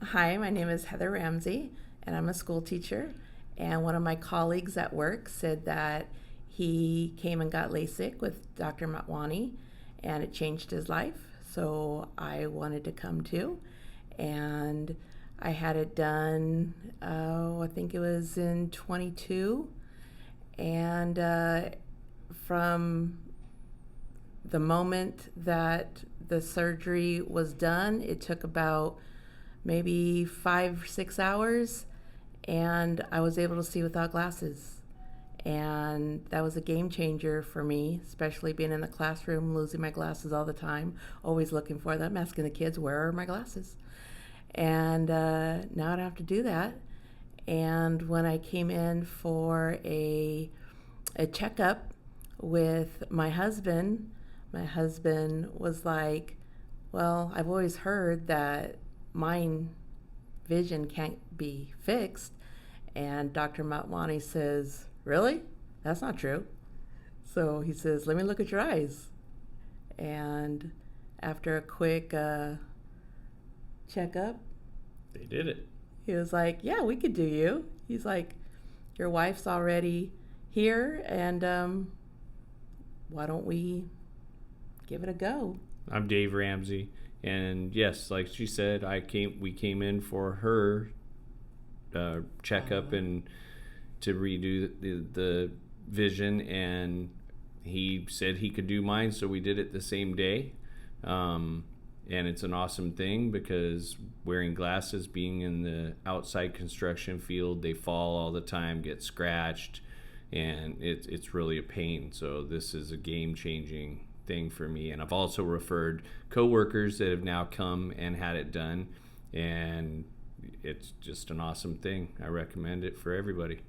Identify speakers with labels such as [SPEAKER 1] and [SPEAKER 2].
[SPEAKER 1] Hi, my name is Heather Ramsey, and I'm a school teacher. And one of my colleagues at work said that he came and got LASIK with Dr. Motwani, and it changed his life. So I wanted to come too. And I had it done, I think it was in 22. And from the moment that the surgery was done, it took about maybe 5 or 6 hours, and I was able to see without glasses. And that was a game changer for me, especially being in the classroom, losing my glasses all the time, always looking for them, asking the kids, where are my glasses? And now I don't have to do that. And when I came in for a checkup with my husband was like, well, I've always heard that mine vision can't be fixed. And Dr. Motwani says, really? That's not true. So he says, let me look at your eyes. And after a quick checkup,
[SPEAKER 2] They did it.
[SPEAKER 1] he was like, yeah, we could do you. He's like, your wife's already here, and why don't we give it a go?
[SPEAKER 2] I'm Dave Ramsey, and yes, like she said, we came in for her checkup and to redo the vision, and he said he could do mine, so we did it the same day. And it's an awesome thing because wearing glasses, being in the outside construction field, they fall all the time, get scratched, and it's really a pain. So this is a game-changing thing for me. And I've also referred coworkers that have now come and had it done, and it's just an awesome thing. I recommend it for everybody.